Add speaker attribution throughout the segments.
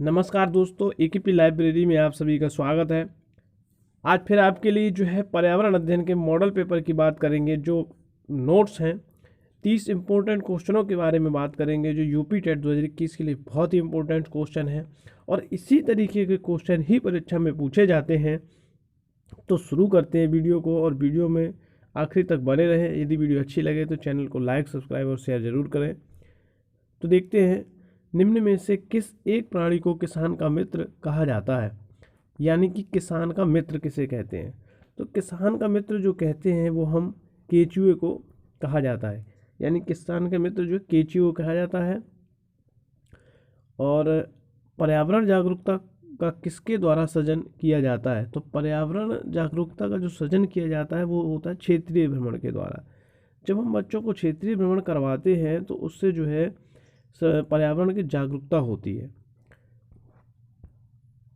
Speaker 1: नमस्कार दोस्तों, AKP library में आप सभी का स्वागत है। आज फिर आपके लिए जो है पर्यावरण अध्ययन के मॉडल पेपर की बात करेंगे। जो नोट्स हैं 30 इम्पोर्टेंट क्वेश्चनों के बारे में बात करेंगे जो यूपी टेट 2021 के लिए बहुत ही इम्पोर्टेंट क्वेश्चन है और इसी तरीके के क्वेश्चन ही परीक्षा में पूछे जाते हैं। तो शुरू करते हैं वीडियो को और वीडियो में आखिर तक बने रहें। यदि वीडियो अच्छी लगे तो चैनल को लाइक, सब्सक्राइब और शेयर ज़रूर करें। तो देखते हैं, निम्न में से किस एक प्राणी को किसान का मित्र कहा जाता है, यानी कि किसान का मित्र किसे कहते हैं। तो किसान का मित्र जो कहते हैं वो हम केचुए को कहा जाता है, यानी किसान का मित्र जो केचुए कहा जाता है। और पर्यावरण जागरूकता का किसके द्वारा सृजन किया जाता है, तो पर्यावरण जागरूकता का जो सृजन किया जाता है वो होता है क्षेत्रीय भ्रमण के द्वारा। जब हम बच्चों को क्षेत्रीय भ्रमण करवाते हैं तो उससे जो है पर्यावरण की जागरूकता होती है।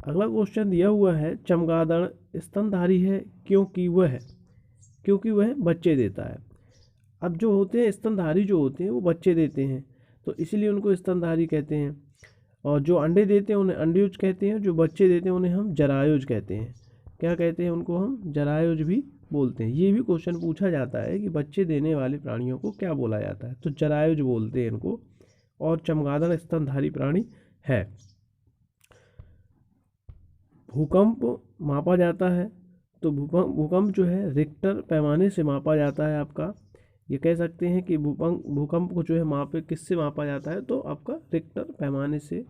Speaker 1: अगला क्वेश्चन दिया हुआ है, चमगादड़ स्तनधारी है क्योंकि वह बच्चे देता है। अब जो होते हैं स्तनधारी जो होते हैं वो बच्चे देते हैं, तो इसीलिए उनको स्तनधारी कहते हैं। और जो अंडे देते हैं उन्हें अंडयुज कहते हैं, जो बच्चे देते हैं उन्हें हम जरायुज कहते हैं। क्या कहते हैं उनको? हम जरायुज भी बोलते हैं। ये भी क्वेश्चन पूछा जाता है कि बच्चे देने वाले प्राणियों को क्या बोला जाता है, तो जरायुज बोलते हैं इनको। और चमगादड़ स्तनधारी प्राणी है। भूकंप मापा जाता है, तो भूकंप जो है रिक्टर पैमाने से मापा जाता है आपका। ये कह सकते हैं कि भूकंप को जो है किससे मापा जाता है, तो आपका रिक्टर पैमाने से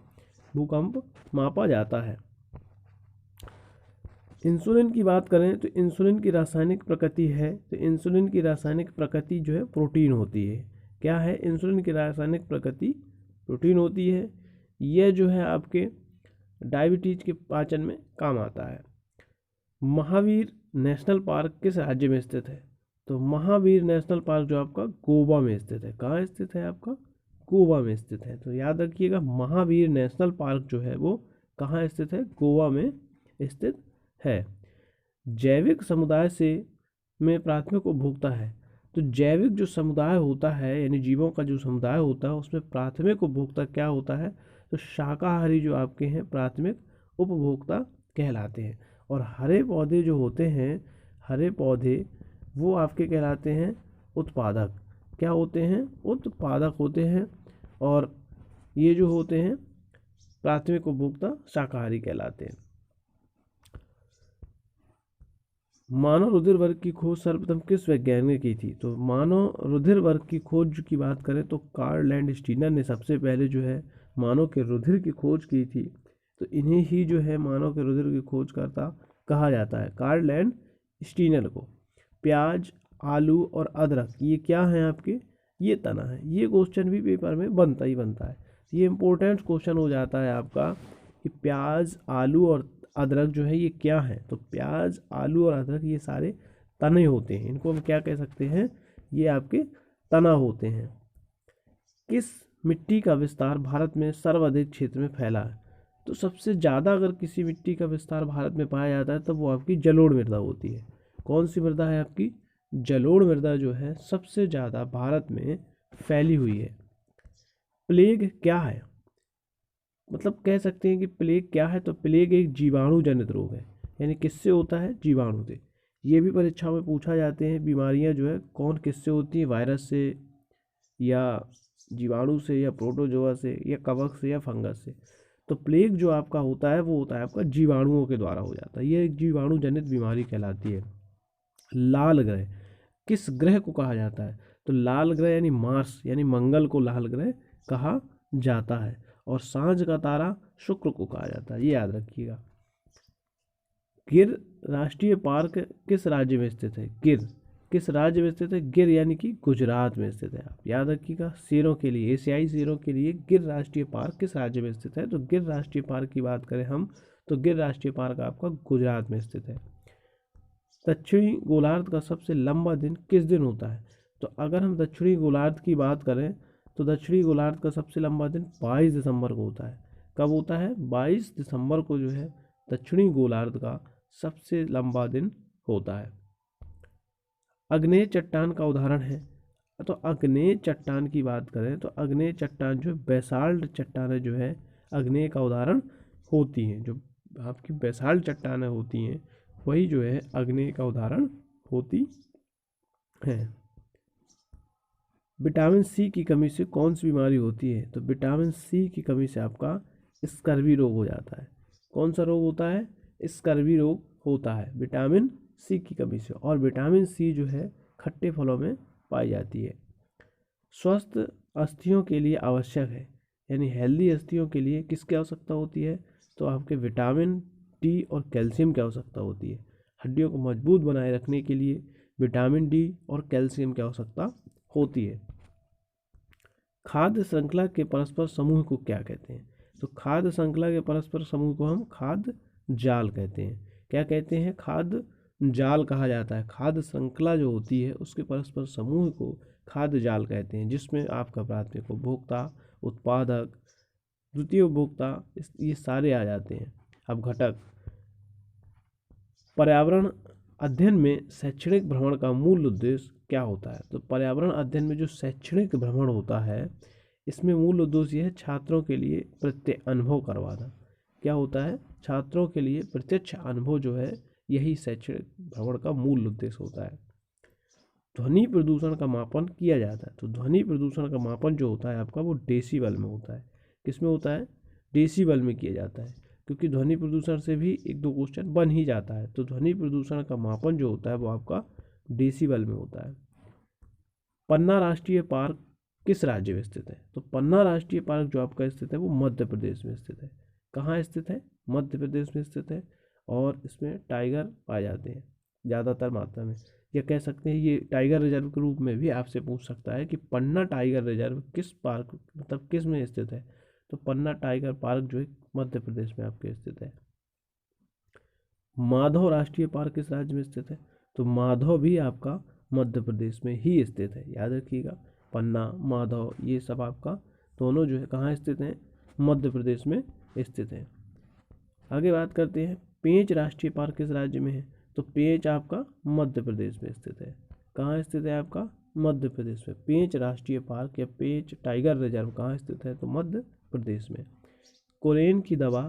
Speaker 1: भूकंप मापा जाता है। इंसुलिन की बात करें तो इंसुलिन की रासायनिक प्रकृति है, तो इंसुलिन की रासायनिक प्रकृति जो है प्रोटीन होती है। क्या है? इंसुलिन की रासायनिक प्रकृति प्रोटीन होती है। यह जो है आपके डायबिटीज के पाचन में काम आता है। महावीर नेशनल पार्क किस राज्य में स्थित है, तो महावीर नेशनल पार्क जो आपका गोवा में स्थित है। कहाँ स्थित है? आपका गोवा में स्थित है। तो याद रखिएगा, महावीर नेशनल पार्क जो है वो कहाँ स्थित है? गोवा में स्थित है। जैविक समुदाय से में प्राथमिक उपभोक्ता है, तो जैविक जो समुदाय होता है यानी जीवों का जो समुदाय होता है उसमें प्राथमिक उपभोक्ता क्या होता है, तो शाकाहारी जो आपके हैं प्राथमिक उपभोक्ता कहलाते हैं। और हरे पौधे जो होते हैं, हरे पौधे वो आपके कहलाते हैं उत्पादक। क्या होते हैं? उत्पादक होते हैं। और ये जो होते हैं प्राथमिक उपभोक्ता शाकाहारी कहलाते हैं। मानव रुधिर वर्ग की खोज सर्वप्रथम किस वैज्ञानिक की थी, तो मानव रुधिर वर्ग की खोज की बात करें तो कार्ल लैंडस्टीनर ने सबसे पहले जो है मानव के रुधिर की खोज की थी। तो इन्हें ही जो है मानव के रुधिर की खोजकर्ता कहा जाता है, कार्ल लैंडस्टीनर को। प्याज, आलू और अदरक ये क्या है आपके? ये तना है। ये क्वेश्चन भी पेपर में बनता ही बनता है। ये इंपॉर्टेंट क्वेश्चन हो जाता है आपका कि प्याज, आलू और अदरक जो है ये क्या है, तो प्याज, आलू और अदरक ये सारे तने होते हैं। इनको हम क्या कह सकते हैं? ये आपके तना होते हैं। किस मिट्टी का विस्तार भारत में सर्वाधिक क्षेत्र में फैला है, तो सबसे ज़्यादा अगर किसी मिट्टी का विस्तार भारत में पाया जाता है तब वो आपकी जलोढ़ मृदा होती है। कौन सी मृदा है आपकी? जलोढ़ मृदा जो है सबसे ज़्यादा भारत में फैली हुई है। प्लेग क्या है, मतलब कह सकते हैं कि प्लेग क्या है, तो प्लेग एक जीवाणु जनित रोग है। यानी किससे होता है? जीवाणु से। ये भी परीक्षाओं में पूछा जाते हैं, बीमारियां जो है कौन किससे होती है, वायरस से या जीवाणु से या प्रोटोजोआ से या कवक से या फंगस से। तो प्लेग जो आपका होता है वो होता है आपका जीवाणुओं के द्वारा हो जाता है। ये एक जीवाणु जनित बीमारी कहलाती है। लाल ग्रह किस ग्रह को कहा जाता है, तो लाल ग्रह यानी मार्स यानी मंगल को लाल ग्रह कहा जाता है। और सांझ का तारा शुक्र को कहा जाता है, ये याद रखिएगा। गिर राष्ट्रीय पार्क किस राज्य में स्थित है? गिर किस राज्य में स्थित है? गिर यानी कि गुजरात में स्थित है। आप याद रखिएगा, शेरों के लिए, एशियाई शेरों के लिए गिर राष्ट्रीय पार्क किस राज्य में स्थित है, तो गिर राष्ट्रीय पार्क की बात करें हम तो गिर राष्ट्रीय पार्क आपका गुजरात में स्थित है। दक्षिणी गोलार्ध का सबसे लंबा दिन किस दिन होता है, तो अगर हम दक्षिणी गोलार्ध की बात करें तो दक्षिणी गोलार्ध का सबसे लंबा दिन 22 दिसंबर को होता है। कब होता है? 22 दिसंबर को जो है दक्षिणी गोलार्ध का सबसे लंबा दिन होता है। अग्नेय चट्टान का उदाहरण है, तो अग्नेय चट्टान की बात करें तो अग्नेय चट्टान जो बेसाल्ट चट्टान जो है अग्नेय का उदाहरण होती हैं, जो आपकी बेसाल्ट चट्टानें होती हैं वही जो है आग्नेय का उदाहरण होती हैं। विटामिन सी की कमी से कौन सी बीमारी होती है? तो विटामिन सी की कमी से आपका स्कर्वी रोग हो जाता है। कौन सा रोग होता है? स्कर्वी रोग होता है विटामिन सी की कमी से। और विटामिन सी जो है खट्टे फलों में पाई जाती है। स्वस्थ अस्थियों के लिए आवश्यक है, यानी हेल्दी अस्थियों के लिए किसकी आवश्यकता होती है? तो आपके विटामिन डी और कैल्शियम की आवश्यकता होती है। हड्डियों को मजबूत बनाए रखने के लिए विटामिन डी और कैल्शियम की आवश्यकता होती है। खाद्य श्रृंखला के परस्पर समूह को क्या कहते हैं? तो खाद्य श्रृंखला के परस्पर समूह को हम खाद्य जाल कहते हैं। क्या कहते हैं? खाद्य जाल कहा जाता है। खाद्य श्रृंखला जो होती है उसके परस्पर समूह को खाद्य जाल कहते हैं, जिसमें आपका प्राथमिक उपभोक्ता, उत्पादक, द्वितीय उपभोक्ता, ये सारे आ जाते हैं। अब घटक। पर्यावरण अध्ययन में शैक्षणिक भ्रमण का मूल उद्देश्य क्या होता है? तो पर्यावरण अध्ययन में जो शैक्षणिक भ्रमण होता है इसमें मूल उद्देश्य यह है छात्रों के लिए प्रत्यक्ष अनुभव करवाना। क्या होता है? छात्रों के लिए प्रत्यक्ष अनुभव जो है यही शैक्षणिक भ्रमण का मूल उद्देश्य होता है। ध्वनि प्रदूषण का मापन किया जाता है। तो ध्वनि प्रदूषण का मापन जो होता है आपका वो डेसिबल में होता है। किस में होता है? डेसिबल में किया जाता है, क्योंकि ध्वनि प्रदूषण से भी एक दो क्वेश्चन बन ही जाता है। तो ध्वनि प्रदूषण का मापन जो होता है वो आपका डेसिबल में होता है। पन्ना राष्ट्रीय पार्क किस राज्य में स्थित है? तो पन्ना राष्ट्रीय पार्क जो आपका स्थित है वो मध्य प्रदेश में स्थित है। कहाँ स्थित है? मध्य प्रदेश में स्थित है। और इसमें टाइगर पाए जाते हैं ज़्यादातर मात्रा में। या कह सकते हैं ये टाइगर रिजर्व के रूप में भी आपसे पूछ सकता है कि पन्ना टाइगर रिजर्व किस पार्क मतलब किस में स्थित है? तो पन्ना टाइगर पार्क जो है मध्य प्रदेश में आपके स्थित है। माधव राष्ट्रीय पार्क किस राज्य में स्थित है? तो माधव भी आपका मध्य प्रदेश में ही स्थित है। याद रखिएगा, पन्ना, माधव ये सब आपका दोनों जो है कहाँ स्थित हैं? मध्य प्रदेश में स्थित हैं। आगे बात करते हैं, पेंच राष्ट्रीय पार्क किस राज्य में है? तो पेंच आपका मध्य प्रदेश में स्थित है। कहाँ स्थित है आपका? मध्य प्रदेश में। पेंच राष्ट्रीय पार्क या पेंच टाइगर रिजर्व कहाँ स्थित है? तो मध्य प्रदेश में। कोरेन की दवा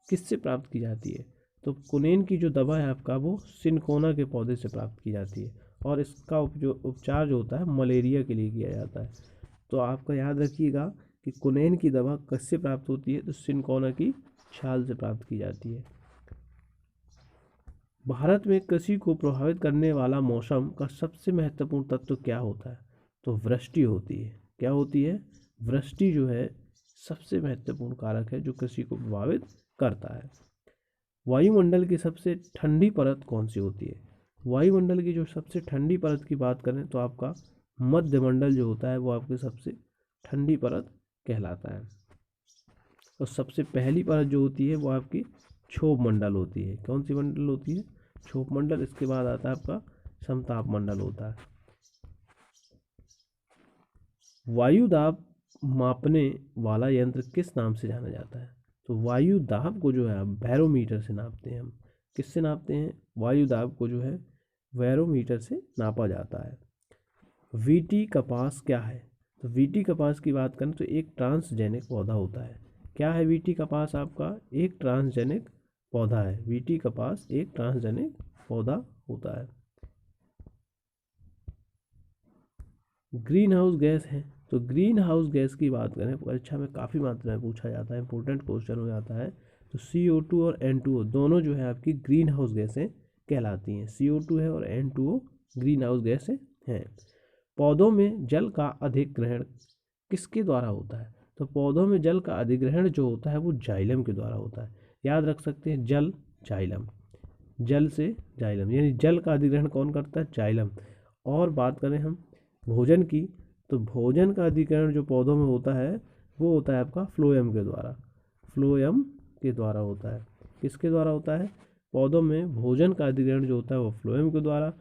Speaker 1: किससे प्राप्त की जाती है? तो कोरेन की जो दवा है आपका वो सिनकोना के पौधे से प्राप्त की जाती है। और इसका उपचार जो होता है मलेरिया के लिए किया जाता है। तो आपका याद रखिएगा कि कोरेन की दवा किससे प्राप्त होती है? तो सिनकोना की छाल से प्राप्त की जाती है। भारत में कृषि को प्रभावित करने वाला मौसम का सबसे महत्वपूर्ण तत्व क्या होता है? तो वृष्टि होती है। क्या होती है? वृष्टि जो है सबसे महत्वपूर्ण कारक है जो कृषि को प्रभावित करता है। वायुमंडल की सबसे ठंडी परत कौन सी होती है? वायुमंडल की जो सबसे ठंडी परत की बात करें तो आपका मध्यमंडल जो होता है वो आपकी सबसे ठंडी परत कहलाता है। और सबसे पहली परत जो होती है वो आपकी क्षोभ मंडल होती है। कौन सी मंडल होती है? क्षोभ मंडल। इसके बाद आता है आपका समताप मंडल होता है। वायु दाब मापने वाला यंत्र किस नाम से जाना जाता है? तो वायु दाब को जो है बैरोमीटर से नापते हैं हम। किससे नापते हैं? वायु दाब को जो है बैरोमीटर से नापा जाता है। वीटी कपास क्या है? तो वीटी कपास की बात करें तो एक ट्रांसजेनिक पौधा होता है। क्या है वीटी कपास? आपका एक ट्रांसजेनिक पौधा है। वीटी कपास एक ट्रांसजेनिक पौधा होता है। ग्रीन हाउस गैस है। तो ग्रीन हाउस गैस की बात करें परीक्षा में काफ़ी मात्रा में पूछा जाता है, इंपॉर्टेंट क्वेश्चन हो जाता है। तो CO2 और N2O दोनों जो है आपकी ग्रीन हाउस गैसें कहलाती हैं। CO2 है और N2O ग्रीन हाउस गैसें हैं। पौधों में जल का अधिग्रहण किसके द्वारा होता है? तो पौधों में जल का अधिग्रहण जो होता है वो जाइलम के द्वारा होता है। याद रख सकते हैं, जल जाइलम, जल से जाइलम, यानी जल का अधिग्रहण कौन करता है? जाइलम। और बात करें हम भोजन की, तो भोजन का अधिग्रहण जो पौधों में होता है वो होता है आपका फ्लोएम के द्वारा। फ्लोएम के द्वारा होता है। किसके द्वारा होता है? पौधों में भोजन का अधिग्रहण जो होता है वो फ्लोएम के द्वारा।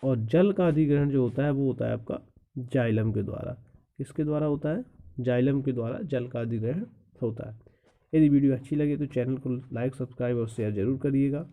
Speaker 1: और जल का अधिग्रहण जो होता है वो होता है आपका जाइलम के द्वारा। किसके द्वारा होता है? जाइलम के द्वारा जल का अधिग्रहण होता है। यदि वीडियो अच्छी लगे तो चैनल को लाइक, सब्सक्राइब और शेयर जरूर करिएगा।